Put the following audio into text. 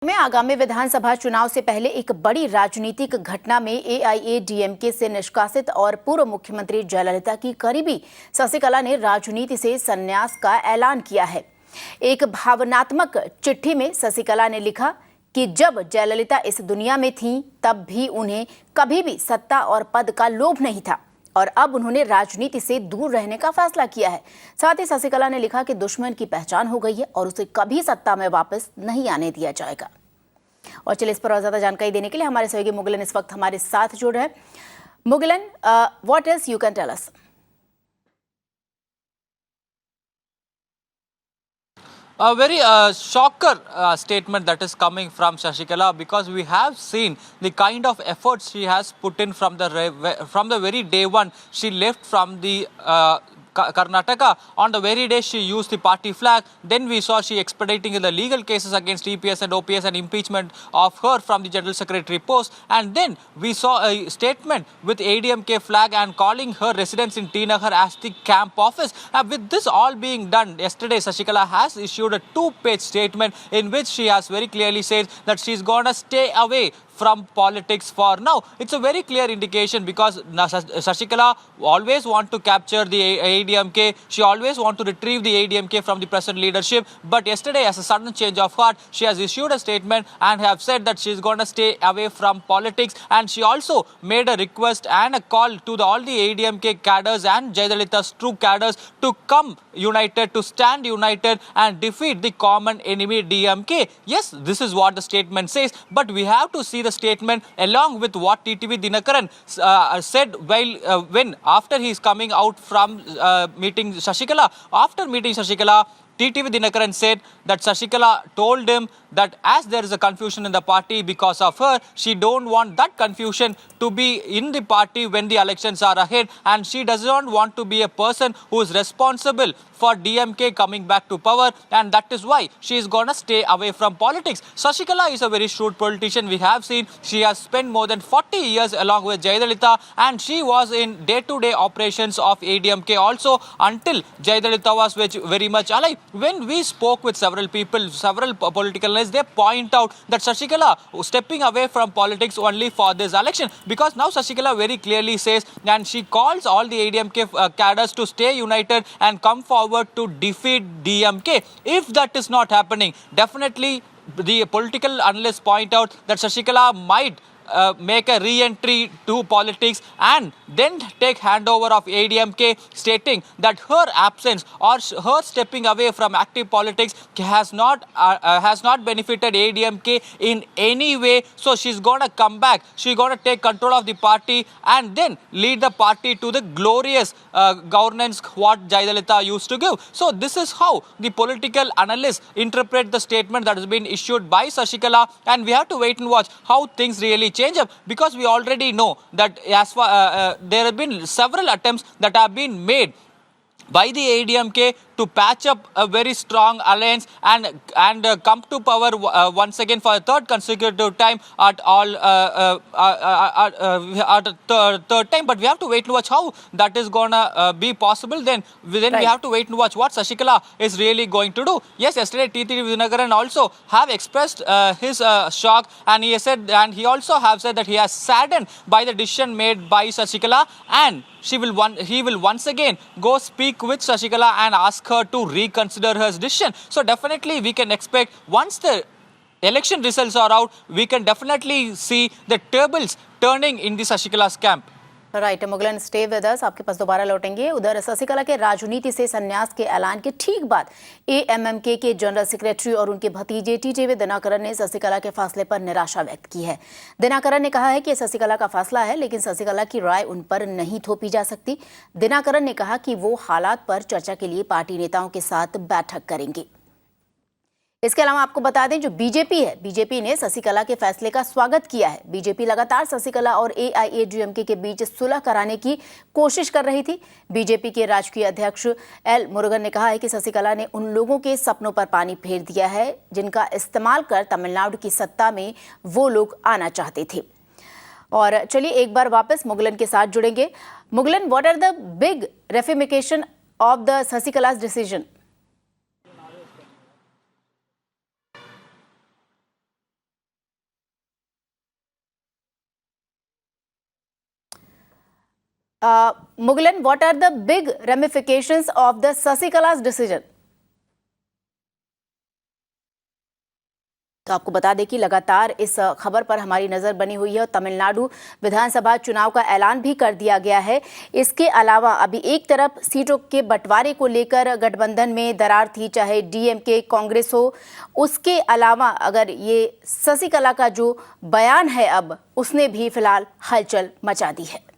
में आगामी विधानसभा चुनाव से पहले एक बड़ी राजनीतिक घटना में एआईएडीएमके से निष्कासित और पूर्व मुख्यमंत्री जयललिता की करीबी शशिकला ने राजनीति से संन्यास का ऐलान किया है। एक भावनात्मक चिट्ठी में शशिकला ने लिखा कि जब जयललिता इस दुनिया में थीं, तब भी उन्हें कभी भी सत्ता और पद का लोभ नहीं था और अब उन्होंने राजनीति से दूर रहने का फैसला किया है। साथ ही शशिकला ने लिखा कि दुश्मन की पहचान हो गई है और उसे कभी सत्ता में वापस नहीं आने दिया जाएगा। और चलिए इस पर और ज्यादा जानकारी देने के लिए हमारे सहयोगी मुगलन इस वक्त हमारे साथ जुड़ रहे हैं। Mugilan, what is you can tell us? A very shocker statement that is coming from Shashikala, because we have seen the kind of efforts she has put in from the very day one she left from the Karnataka. On the very day she used the party flag, then we saw she expediting in the legal cases against EPS and OPS and impeachment of her from the General Secretary post, and then we saw a statement with ADMK flag and calling her residence in T Nagar as the camp office. With this all being done, yesterday Shashikala has issued a 2-page statement in which she has very clearly said that she's gonna stay away from politics for now. It's a very clear indication, because Shashikala always want to capture the ADMK. She always want to retrieve the ADMK from the present leadership. But yesterday, as a sudden change of heart, she has issued a statement and have said that she is going to stay away from politics. And she also made a request and a call to all the ADMK cadres and Jayalalitha's true cadres to come united, to stand united and defeat the common enemy DMK. Yes, this is what the statement says, but we have to see the statement along with what TTV Dinakaran said when after he is coming out from meeting Shashikala. After meeting Shashikala, TTV Dinakaran said that Shashikala told him that as there is a confusion in the party because of her, she don't want that confusion to be in the party when the elections are ahead, and she does not want to be a person who is responsible for DMK coming back to power, and that is why she is gonna stay away from politics. Shashikala is a very shrewd politician. We have seen she has spent more than 40 years along with Jayalalitha, and she was in day-to-day operations of ADMK also until Jayalalitha was very much alive. When we spoke with several people, several political analysts, they point out that Shashikala was stepping away from politics only for this election, because now Shashikala very clearly says, and she calls all the ADMK cadres to stay united and come forward to defeat DMK. If that is not happening, definitely the political analysts point out that Shashikala might make a re-entry to politics and then take handover of ADMK, stating that her absence or her stepping away from active politics has not benefited ADMK in any way. So she's gonna come back, she's gonna take control of the party and then lead the party to the glorious governance what Jayalalitha used to give. So this is how the political analysts interpret the statement that has been issued by Shashikala, and we have to wait and watch how things really change up, because we already know that as far there have been several attempts that have been made by the ADMK to patch up a very strong alliance and come to power once again for a third consecutive time at third time. But we have to wait and watch how that is gonna be possible. Then we have to wait and watch what Shashikala is really going to do. Yes, yesterday TTV Dinakaran also have expressed his shock, and he said, and he also have said that he has saddened by the decision made by Shashikala, and he will once again go speak with Shashikala and ask her to reconsider her decision. So definitely we can expect, once the election results are out, we can definitely see the tables turning in the Shashikala's camp. Right, Mugilan stay with us, आपके पास दोबारा लौटेंगे। उधर शशिकला के राजनीति से संन्यास के ऐलान के ठीक बाद एएमएमके के जनरल सेक्रेटरी और उनके भतीजे टीटीवी दिनाकरन ने शशिकला के फैसले पर निराशा व्यक्त की है। दिनाकरन ने कहा है कि शशिकला का फैसला है, लेकिन शशिकला की राय उन पर नहीं थोपी जा सकती। दिनाकरन ने कहा कि वो हालात पर चर्चा के लिए पार्टी नेताओं के साथ बैठक करेंगे। इसके अलावा आपको बता दें, जो बीजेपी है, बीजेपी ने शशिकला के फैसले का स्वागत किया है। बीजेपी लगातार शशिकला और एआईएडीएमके के बीच सुलह कराने की कोशिश कर रही थी। बीजेपी के राष्ट्रीय अध्यक्ष एल मुरुगन ने कहा है कि शशिकला ने उन लोगों के सपनों पर पानी फेर दिया है जिनका इस्तेमाल कर तमिलनाडु की सत्ता में वो लोग आना चाहते थे। और चलिए एक बार वापस मुगलन के साथ जुड़ेंगे। Mugilan, what are the big ramification of the Shashikala's decision? Mugilan, what are the big ramifications of the Sasikala's decision? तो आपको बता दें कि लगातार इस खबर पर हमारी नज़र बनी हुई है और तमिलनाडु विधानसभा चुनाव का ऐलान भी कर दिया गया है। इसके अलावा अभी एक तरफ सीटों के बंटवारे को लेकर गठबंधन में दरार थी, चाहे डीएमके कांग्रेस हो। उसके अलावा अगर ये शशिकला का जो बयान है अब उसने भी फिलहाल हलचल मचा दी है।